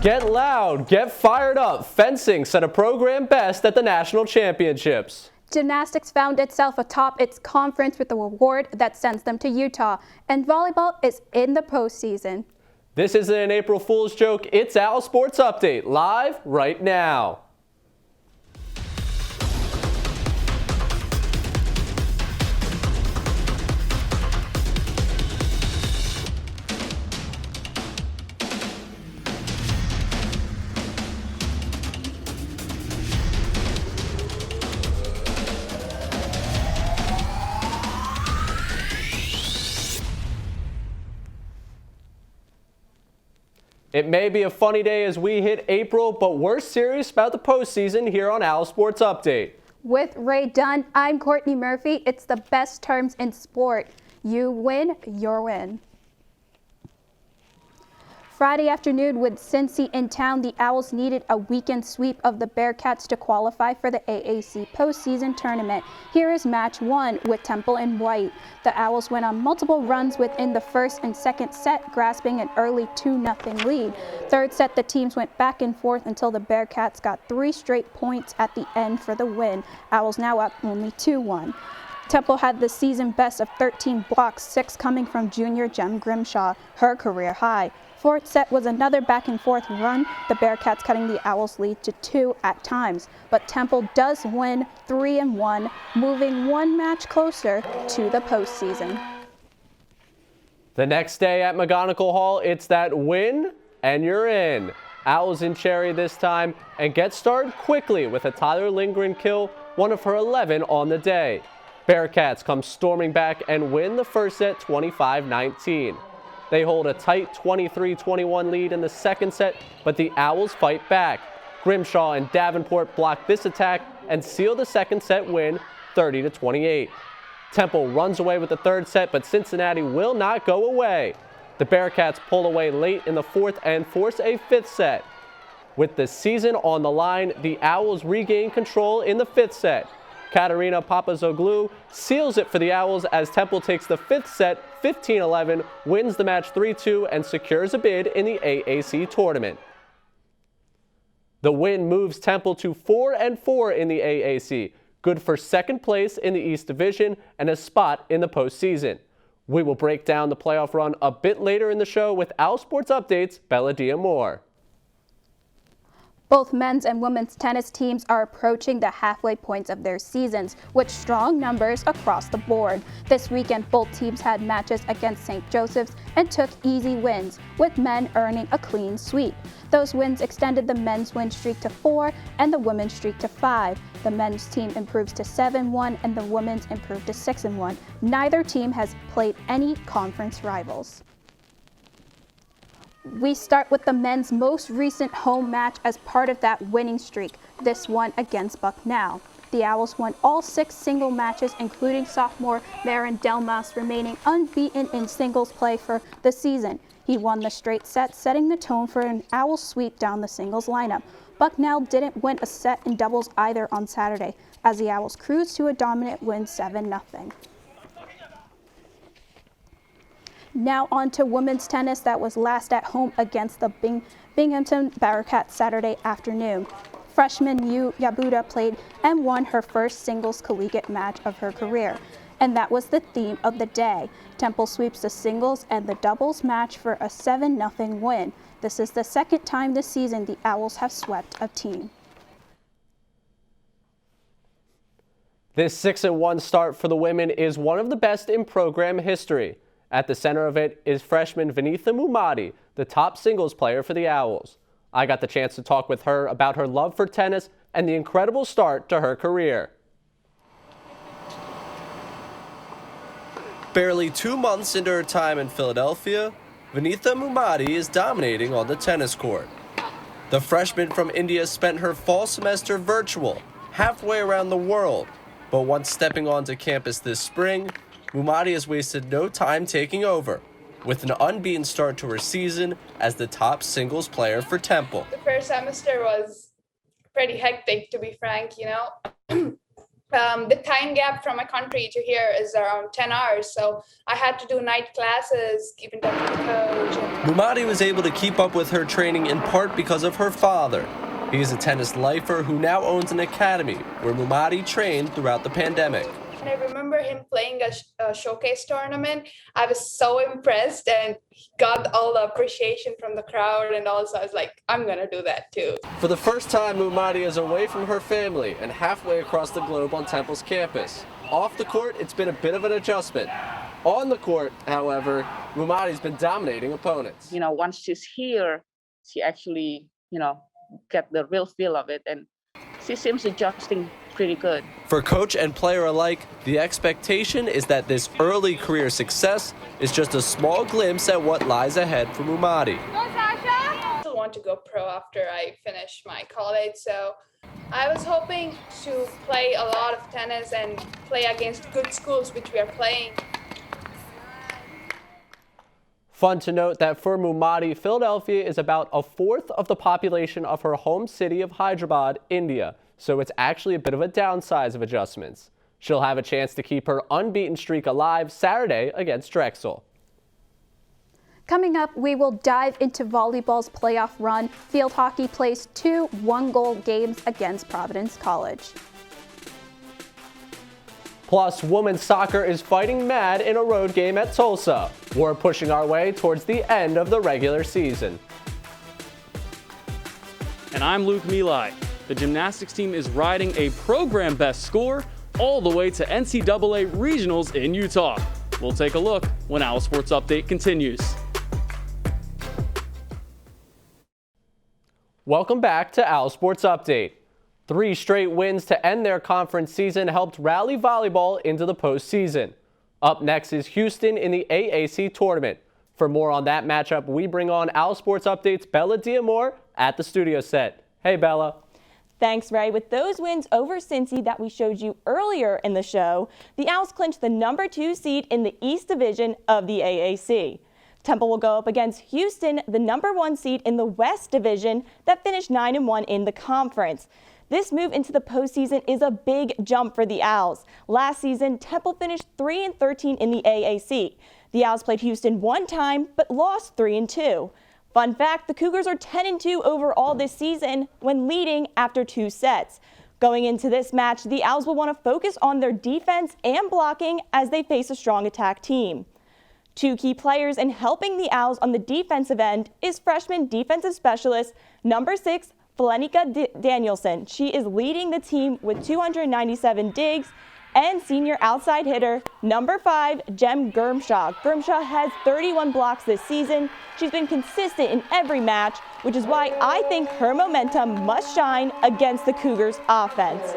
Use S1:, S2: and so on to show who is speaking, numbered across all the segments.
S1: Get loud, get fired up. Fencing set a program best at the national championships.
S2: Gymnastics found itself atop its conference with a reward that sends them to Utah. And volleyball is in the postseason.
S1: This isn't an April Fool's joke, it's OwlSports Update, live right now. It may be a funny day as we hit April, but we're serious about the postseason here on OwlSports Update.
S2: With Ray Dunne, I'm Courtney Murphy. It's the best terms in sport. You win, your win. Friday afternoon with Cincy in town, the Owls needed a weekend sweep of the Bearcats to qualify for the AAC postseason tournament. Here is match 1 with Temple and White. The Owls went on multiple runs within the first and second set, grasping an early 2-0 lead. Third set, the teams went back and forth until the Bearcats got 3 straight points at the end for the win. Owls now up only 2-1. Temple had the season best of 13 blocks, 6 coming from junior Jem Grimshaw, her career high. Fourth set was another back-and-forth run, the Bearcats cutting the Owls' lead to 2 at times. But Temple does win 3-1, moving 1 match closer to the postseason.
S1: The next day at McGonigal Hall, it's that win and you're in. Owls in Cherry this time and get started quickly with a Tyler Lindgren kill, one of her 11 on the day. Bearcats come storming back and win the first set 25-19. They hold a tight 23-21 lead in the second set, but the Owls fight back. Grimshaw and Davenport block this attack and seal the second set win 30-28. Temple runs away with the third set, but Cincinnati will not go away. The Bearcats pull away late in the fourth and force a fifth set. With the season on the line, the Owls regain control in the fifth set. Katarina Papazoglou seals it for the Owls as Temple takes the fifth set 15-11, wins the match 3-2, and secures a bid in the AAC tournament. The win moves Temple to 4-4 in the AAC, good for second place in the East Division and a spot in the postseason. We will break down the playoff run a bit later in the show with OwlSports Update's Bella Diamore.
S2: Both men's and women's tennis teams are approaching the halfway points of their seasons with strong numbers across the board. This weekend, both teams had matches against St. Joseph's and took easy wins, with men earning a clean sweep. Those wins extended the men's win streak to 4 and the women's streak to 5. The men's team improves to 7-1 and the women's improved to 6-1. Neither team has played any conference rivals. We start with the men's most recent home match as part of that winning streak, this one against Bucknell. The Owls won all 6 single matches, including sophomore Marin Delmas remaining unbeaten in singles play for the season. He won the straight set, setting the tone for an Owl sweep down the singles lineup. Bucknell didn't win a set in doubles either on Saturday, as the Owls cruised to a dominant win 7-0. Now on to women's tennis that was last at home against the Binghamton Bearcats Saturday afternoon. Freshman Yu Yabuda played and won her first singles collegiate match of her career. And that was the theme of the day. Temple sweeps the singles and the doubles match for a 7-0 win. This is the second time this season the Owls have swept a team.
S1: This 6-1 start for the women is one of the best in program history. At the center of it is freshman Vinitha Mumadi, the top singles player for the Owls. I got the chance to talk with her about her love for tennis and the incredible start to her career. Barely 2 months into her time in Philadelphia, Vinitha Mumadi is dominating on the tennis court. The freshman from India spent her fall semester virtual, halfway around the world, but once stepping onto campus this spring, Mumadi has wasted no time taking over, with an unbeaten start to her season as the top singles player for Temple.
S3: The first semester was pretty hectic, to be frank, The time gap from my country to here is around 10 hours, so I had to do night classes, keep in touch with the coach, and
S1: Mumadi was able to keep up with her training in part because of her father. He is a tennis lifer who now owns an academy where Mumadi trained throughout the pandemic.
S3: And I remember him playing a showcase tournament. I was so impressed and he got all the appreciation from the crowd, and also I was like, I'm gonna do that too.
S1: For the first time, Mumadi is away from her family and halfway across the globe on Temple's campus. Off the court, it's been a bit of an adjustment. On the court, however, Mumadi's been dominating opponents.
S4: Once she's here, she actually, get the real feel of it, and she seems adjusting pretty good.
S1: For coach and player alike, the expectation is that this early career success is just a small glimpse at what lies ahead for Mumadi.
S3: I still want to go pro after I finish my college, so I was hoping to play a lot of tennis and play against good schools, which we are playing.
S1: Fun to note that for Mumadi, Philadelphia is about a fourth of the population of her home city of Hyderabad, India. So it's actually a bit of a downsize of adjustments. She'll have a chance to keep her unbeaten streak alive Saturday against Drexel.
S2: Coming up, we will dive into volleyball's playoff run. Field hockey plays 2 one-goal games against Providence College.
S1: Plus, women's soccer is fighting mad in a road game at Tulsa. We're pushing our way towards the end of the regular season.
S5: And I'm Luke Milai. The gymnastics team is riding a program best score all the way to NCAA regionals in Utah. We'll take a look when OwlSports Update continues.
S1: Welcome back to OwlSports Update. 3 straight wins to end their conference season helped rally volleyball into the postseason. Up next is Houston in the AAC tournament. For more on that matchup, we bring on OwlSports Update's Bella Diamore at the studio set. Hey, Bella.
S6: Thanks, Ray. With those wins over Cincy that we showed you earlier in the show, the Owls clinched the number 2 seed in the East Division of the AAC. Temple will go up against Houston, the number 1 seed in the West Division that finished 9-1 in the conference. This move into the postseason is a big jump for the Owls. Last season, Temple finished 3-13 in the AAC. The Owls played Houston 1 time, but lost 3-2. Fun fact, the Cougars are 10-2 overall this season when leading after 2 sets. Going into this match, the Owls will want to focus on their defense and blocking as they face a strong attack team. 2 key players in helping the Owls on the defensive end is freshman defensive specialist number 6, Felenica Danielson. She is leading the team with 297 digs, and senior outside hitter number 5, Jem Grimshaw. Grimshaw has 31 blocks this season. She's been consistent in every match, which is why I think her momentum must shine against the Cougars' offense.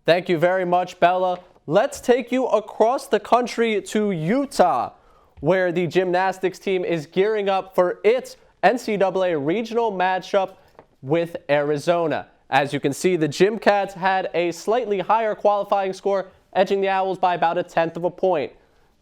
S1: Thank you very much, Bella. Let's take you across the country to Utah, where the gymnastics team is gearing up for its NCAA regional matchup with Arizona. As you can see, the Gym Cats had a slightly higher qualifying score, edging the Owls by about 1/10 of a point.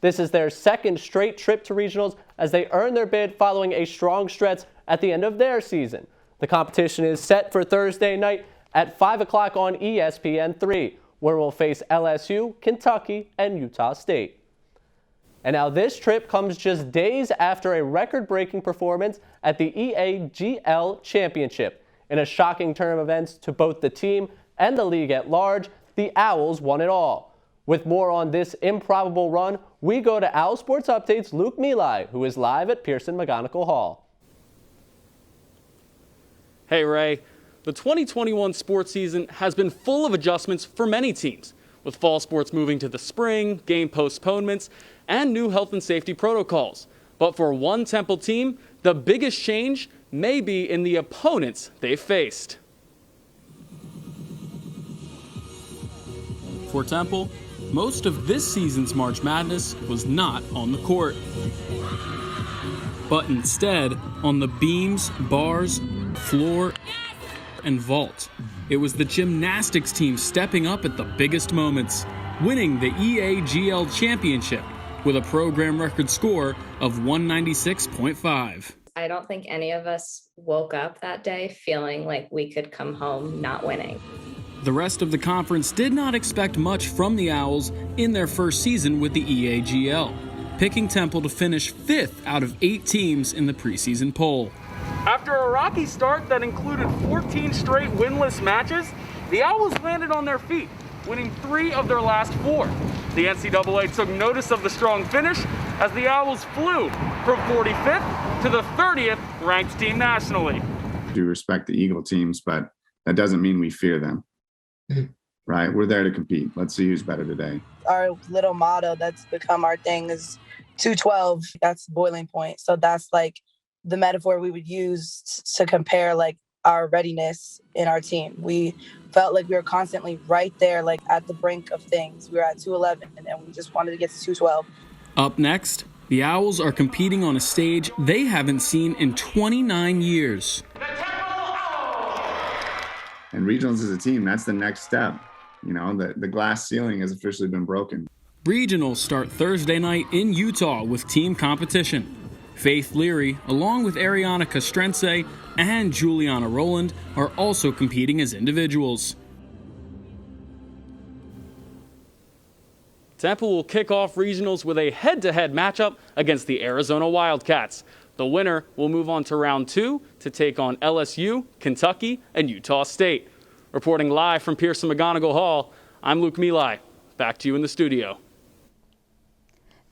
S1: This is their 2nd straight trip to regionals as they earn their bid following a strong stretch at the end of their season. The competition is set for Thursday night at 5 o'clock on ESPN3, where we'll face LSU, Kentucky, and Utah State. And now this trip comes just days after a record-breaking performance at the EAGL Championship. In a shocking turn of events to both the team and the league at large, the Owls won it all. With more on this improbable run, we go to OwlSports Update's Luke Milai, who is live at Pearson-McGonigal Hall.
S5: Hey, Ray. The 2021 sports season has been full of adjustments for many teams, with fall sports moving to the spring, game postponements, and new health and safety protocols. But for one Temple team, the biggest change may be in the opponents they faced. For Temple, most of this season's March Madness was not on the court, but instead on the beams, bars, floor, and vault. It was the gymnastics team stepping up at the biggest moments, winning the EAGL Championship with a program record score of 196.5.
S7: I don't think any of us woke up that day feeling like we could come home not winning. The rest of the conference did not expect much from the Owls in their first season with the EAGL, picking Temple to finish 5th out of 8 teams in the preseason poll.
S5: After a rocky start that included 14 straight winless matches, the Owls landed on their feet, winning 3 of their last 4. The NCAA took notice of the strong finish as the Owls flew from 45th to the 30th ranked team nationally.
S8: We do respect the Eagle teams, but that doesn't mean we fear them. Right? We're there to compete. Let's see who's better today.
S9: Our little motto that's become our thing is 212. That's boiling point. So that's like the metaphor we would use to compare like our readiness in our team. We felt like we were constantly right there, like at the brink of things. We were at 211 and we just wanted to get to 212.
S7: Up next, the Owls are competing on a stage they haven't seen in 29 years.
S8: And regionals as a team, that's the next step. You know, the glass ceiling has officially been broken.
S7: Regionals start Thursday night in Utah with team competition. Faith Leary, along with Ariana Castrense and Juliana Rowland, are also competing as individuals.
S5: Temple will kick off regionals with a head-to-head matchup against the Arizona Wildcats. The winner will move on to round 2 to take on LSU, Kentucky, and Utah State. Reporting live from Pearson-McGonigal Hall, I'm Luke Milai. Back to you in the studio.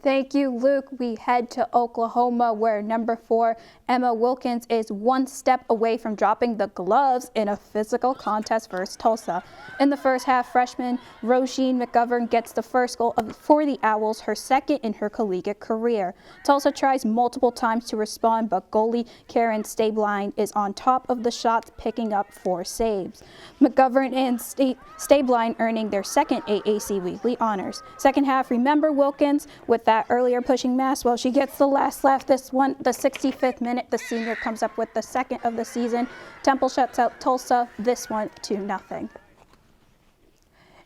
S2: Thank you, Luke. We head to Oklahoma, where number 4, Emma Wilkins, is one step away from dropping the gloves in a physical contest versus Tulsa. In the first half, freshman Roisin McGovern gets the first goal for the Owls, her second in her collegiate career. Tulsa tries multiple times to respond, but goalie Karen Stabline is on top of the shots, picking up 4 saves. McGovern and Stabline earning their second AAC weekly honors. Second half, remember Wilkins with that earlier pushing mass. Well, she gets the last laugh. This one, the 65th minute, the senior comes up with the second of the season. Temple shuts out Tulsa, this one 2-0.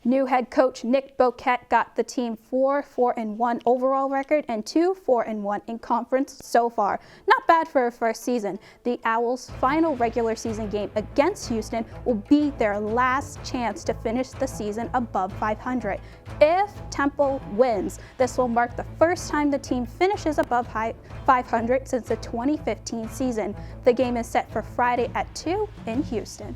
S2: New head coach Nick Boquette got the team 4-4-1 overall record and 2-4-1 in conference so far. Not bad for a first season. The Owls' final regular season game against Houston will be their last chance to finish the season above 500. If Temple wins, this will mark the first time the team finishes above 500 since the 2015 season. The game is set for Friday at 2 in Houston.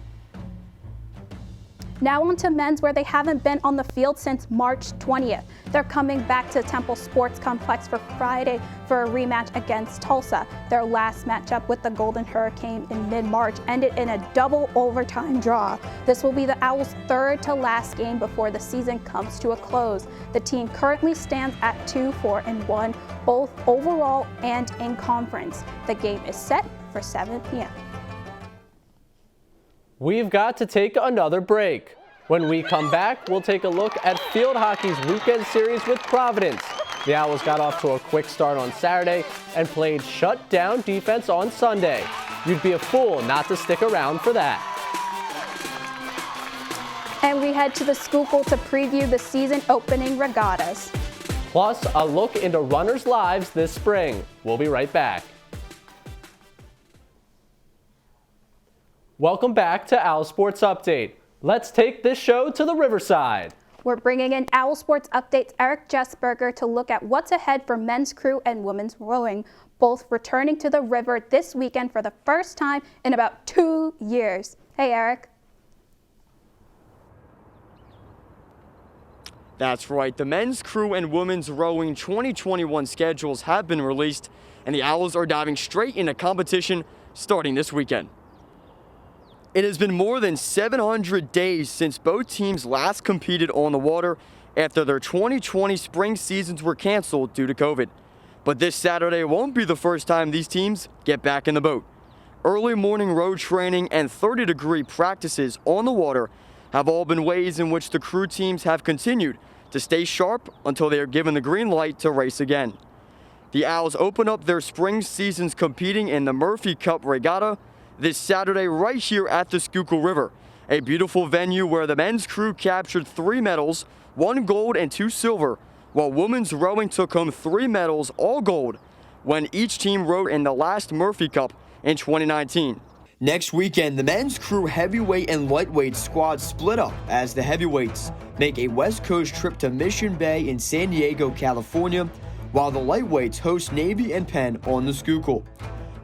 S2: Now on to men's, where they haven't been on the field since March 20th. They're coming back to Temple Sports Complex for Friday for a rematch against Tulsa. Their last matchup with the Golden Hurricane in mid-March ended in a double overtime draw. This will be the Owls' third to last game before the season comes to a close. The team currently stands at 2-4-1, both overall and in conference. The game is set for 7 p.m.
S1: We've got to take another break. When we come back, we'll take a look at field hockey's weekend series with Providence. The Owls got off to a quick start on Saturday and played shut-down defense on Sunday. You'd be a fool not to stick around for that.
S2: And we head to the Schuylkill to preview the season opening regattas.
S1: Plus, a look into runners' lives this spring. We'll be right back. Welcome back to OwlSports Update. Let's take this show to the Riverside.
S2: We're bringing in OwlSports Update's Eric Jessberger to look at what's ahead for men's crew and women's rowing, both returning to the river this weekend for the first time in about 2 years. Hey, Eric.
S10: That's right. The men's crew and women's rowing 2021 schedules have been released, and the Owls are diving straight into competition starting this weekend. It has been more than 700 days since both teams last competed on the water after their 2020 spring seasons were canceled due to COVID. But this Saturday won't be the first time these teams get back in the boat. Early morning road training and 30-degree practices on the water have all been ways in which the crew teams have continued to stay sharp until they are given the green light to race again. The Owls open up their spring seasons competing in the Murphy Cup Regatta this Saturday right here at the Schuylkill River, a beautiful venue where the men's crew captured 3 medals, 1 gold and 2 silver, while women's rowing took home 3 medals, all gold, when each team rowed in the last Murphy Cup in 2019. Next weekend, the men's crew heavyweight and lightweight squads split up as the heavyweights make a West Coast trip to Mission Bay in San Diego, California, while the lightweights host Navy and Penn on the Schuylkill.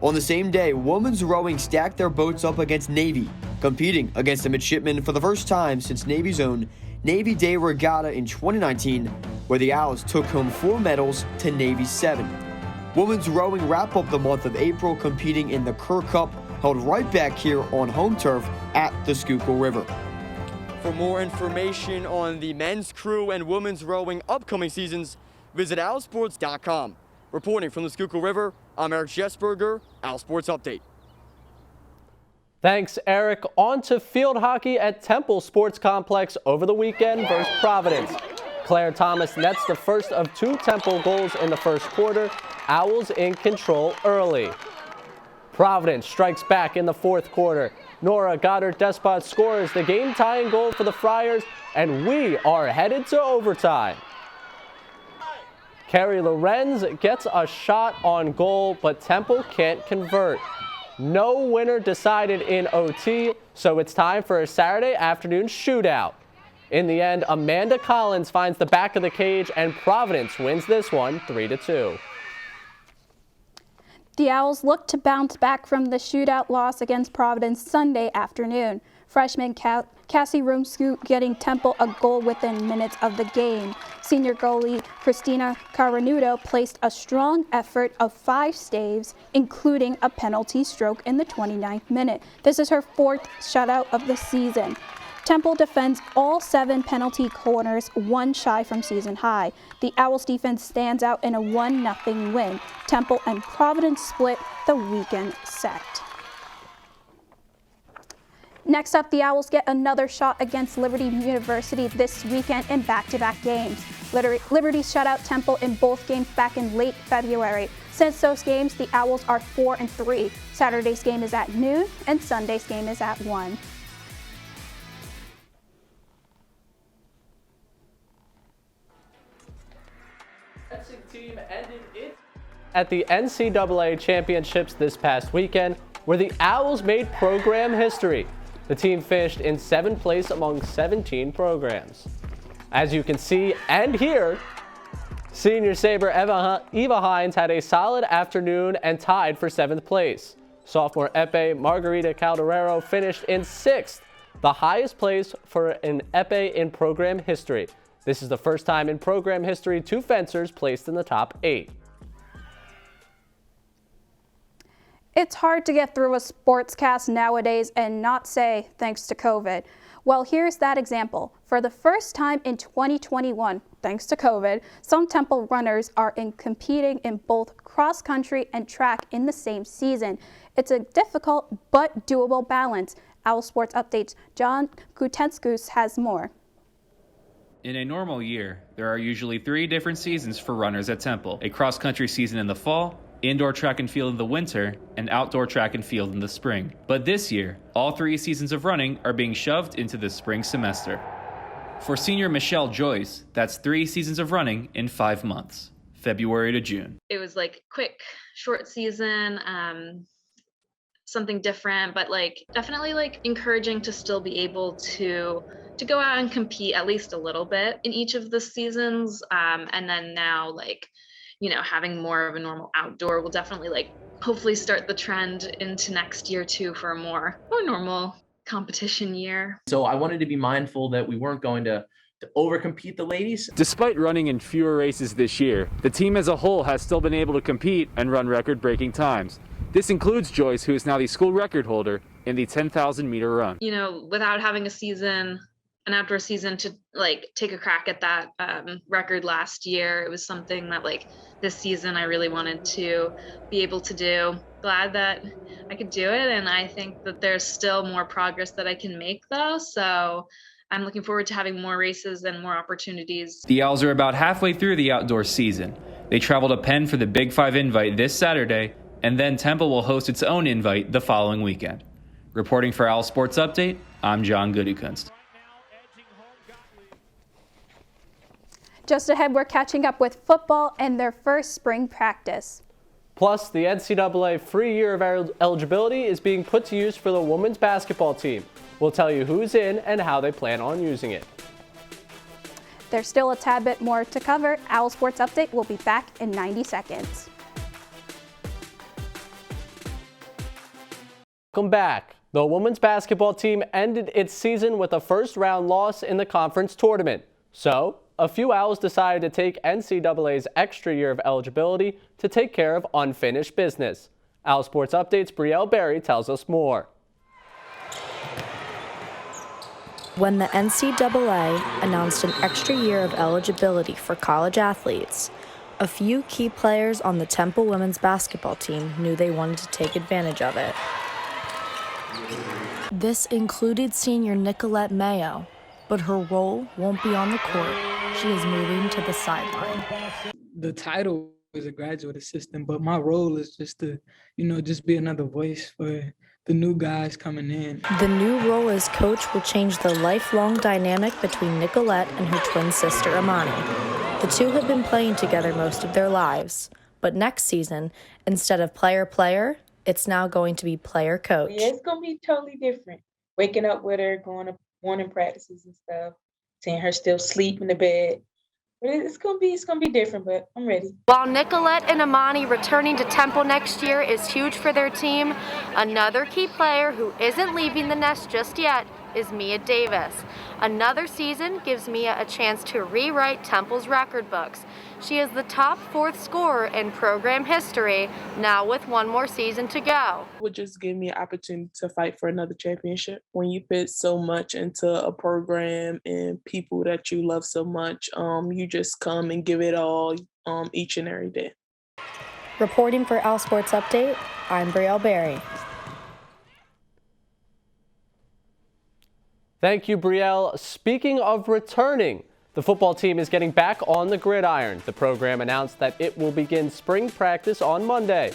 S10: On the same day, women's rowing stacked their boats up against Navy, competing against the midshipmen for the first time since Navy's own Navy Day Regatta in 2019, where the Owls took home 4 medals to Navy's 7. Women's rowing wrap up the month of April competing in the Kerr Cup, held right back here on home turf at the Schuylkill River. For more information on the men's crew and women's rowing upcoming seasons, visit OwlSports.com. Reporting from the Schuylkill River, I'm Eric Jesberger, OwlSports Update.
S1: Thanks, Eric. On to field hockey at Temple Sports Complex over the weekend versus Providence. Claire Thomas nets the first of 2 Temple goals in the first quarter. Owls in control early. Providence strikes back in the fourth quarter. Nora Goddard-Despot scores the game-tying goal for the Friars, and we are headed to overtime. Carrie Lorenz gets a shot on goal, but Temple can't convert. No winner decided in OT, so it's time for a Saturday afternoon shootout. In the end, Amanda Collins finds the back of the cage, and Providence wins this one 3-2.
S2: The Owls look to bounce back from the shootout loss against Providence Sunday afternoon. Freshman Cassie Rumsku getting Temple a goal within minutes of the game. Senior goalie Christina Caranudo placed a strong effort of 5 saves, including a penalty stroke in the 29th minute. This is her 4th shutout of the season. Temple defends all 7 penalty corners, 1 shy from season high. The Owls defense stands out in a 1-0 win. Temple and Providence split the weekend set. Next up, the Owls get another shot against Liberty University this weekend in back-to-back games. Liberty shut out Temple in both games back in late February. Since those games, the Owls are 4-3. Saturday's game is at noon, and Sunday's game is at 1.
S1: Team ended it at the NCAA championships this past weekend, where the Owls made program history. The team finished in 7th place among 17 programs. As you can see and hear, senior Sabre Eva Hines had a solid afternoon and tied for 7th place. Sophomore epee Margarita Calderero finished in 6th, the highest place for an epee in program history. This is the first time in program history 2 fencers placed in the top 8.
S2: It's hard to get through a sportscast nowadays and not say thanks to COVID. Well, here's that example. For the first time in 2021, thanks to COVID, some Temple runners are competing in both cross country and track in the same season. It's a difficult but doable balance. OwlSports Updates' John Kutenskus has more.
S11: In a normal year, there are usually 3 different seasons for runners at Temple: a cross-country season in the fall, indoor track and field in the winter, and outdoor track and field in the spring. But this year, all 3 seasons of running are being shoved into the spring semester. For senior Michelle Joyce, that's 3 seasons of running in 5 months, February to June.
S12: It was like quick, short season, something different, but definitely encouraging to still be able to go out and compete at least a little bit in each of the seasons. And then now having more of a normal outdoor will definitely hopefully start the trend into next year too for a more normal competition year.
S13: So I wanted to be mindful that we weren't going to overcompete the ladies.
S5: Despite running in fewer races this year, the team as a whole has still been able to compete and run record-breaking times. This includes Joyce, who is now the school record holder in the 10,000-meter run.
S12: Without having an outdoor season to take a crack at that record last year, it was something that this season I really wanted to be able to do. Glad that I could do it, and I think that there's still more progress that I can make though, so I'm looking forward to having more races and more opportunities.
S11: The Owls are about halfway through the outdoor season. They travel to Penn for the Big 5 invite this Saturday, and then Temple will host its own invite the following weekend. Reporting for OwlSports Update, I'm John Goodykunst.
S2: Just ahead, we're catching up with football and their first spring practice.
S1: Plus, the NCAA free year of eligibility is being put to use for the women's basketball team. We'll tell you who's in and how they plan on using it.
S2: There's still a tad bit more to cover. Owl Sports Update will be back in 90 seconds.
S1: Welcome back. The women's basketball team ended its season with a first-round loss in the conference tournament. So, a few Owls decided to take NCAA's extra year of eligibility to take care of unfinished business. Owl Sports Update's Brielle Berry tells us more.
S14: When the NCAA announced an extra year of eligibility for college athletes, a few key players on the Temple women's basketball team knew they wanted to take advantage of it. This included senior Nicolette Mayo, but her role won't be on the court. She is moving to the sideline.
S15: The title is a graduate assistant, but my role is just to, just be another voice for the new guys coming in.
S14: The new role as coach will change the lifelong dynamic between Nicolette and her twin sister Amani. The two have been playing together most of their lives, but next season, instead of player-player, it's now going to be player-coach.
S16: Yeah, it's going to be totally different. Waking up with her, going to morning practices and stuff, seeing her still sleep in the bed. But it's gonna be different, but I'm ready.
S14: While Nicolette and Amani returning to Temple next year is huge for their team, another key player who isn't leaving the nest just yet is Mia Davis. Another season gives Mia a chance to rewrite Temple's record books. She is the top 4th scorer in program history, now with one more season to go.
S17: It would just give me an opportunity to fight for another championship. When you put so much into a program and people that you love so much, you just come and give it all each and every day.
S14: Reporting for Owl Sports Update, I'm Brielle Berry.
S1: Thank you, Brielle. Speaking of returning, the football team is getting back on the gridiron. The program announced that it will begin spring practice on Monday.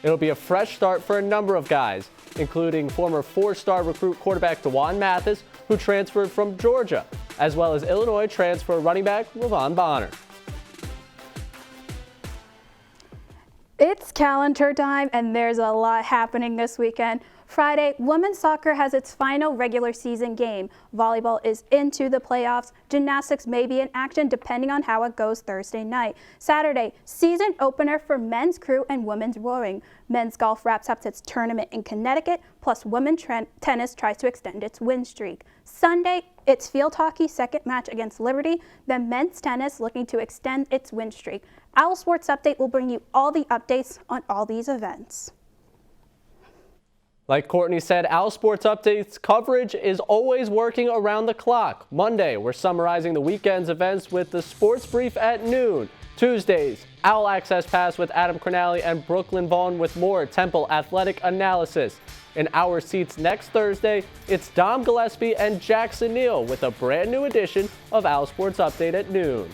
S1: It'll be a fresh start for a number of guys, including former 4-star recruit quarterback DeJuan Mathis, who transferred from Georgia, as well as Illinois transfer running back Lavon Bonner.
S2: It's calendar time, and there's a lot happening this weekend. Friday, women's soccer has its final regular season game. Volleyball is into the playoffs. Gymnastics may be in action depending on how it goes Thursday night. Saturday, season opener for men's crew and women's rowing. Men's golf wraps up its tournament in Connecticut, plus women's tennis tries to extend its win streak. Sunday, it's field hockey second match against Liberty, then men's tennis looking to extend its win streak. Owl Sports Update will bring you all the updates on all these events.
S1: Like Courtney said, Owl Sports Update's coverage is always working around the clock. Monday, we're summarizing the weekend's events with the Sports Brief at noon. Tuesdays, Owl Access Pass with Adam Cronali and Brooklyn Vaughn with more Temple athletic analysis. In our seats next Thursday, it's Dom Gillespie and Jackson Neal with a brand new edition of Owl Sports Update at noon.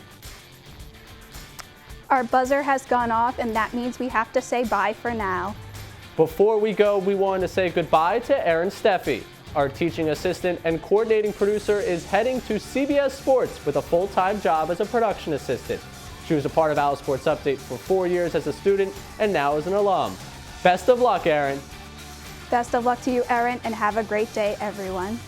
S2: Our buzzer has gone off, and that means we have to say bye for now.
S1: Before we go, we want to say goodbye to Erin Steffi. Our teaching assistant and coordinating producer is heading to CBS Sports with a full-time job as a production assistant. She was a part of Owl Sports Update for 4 years as a student and now as an alum. Best of luck, Erin.
S2: Best of luck to you, Erin, and have a great day, everyone.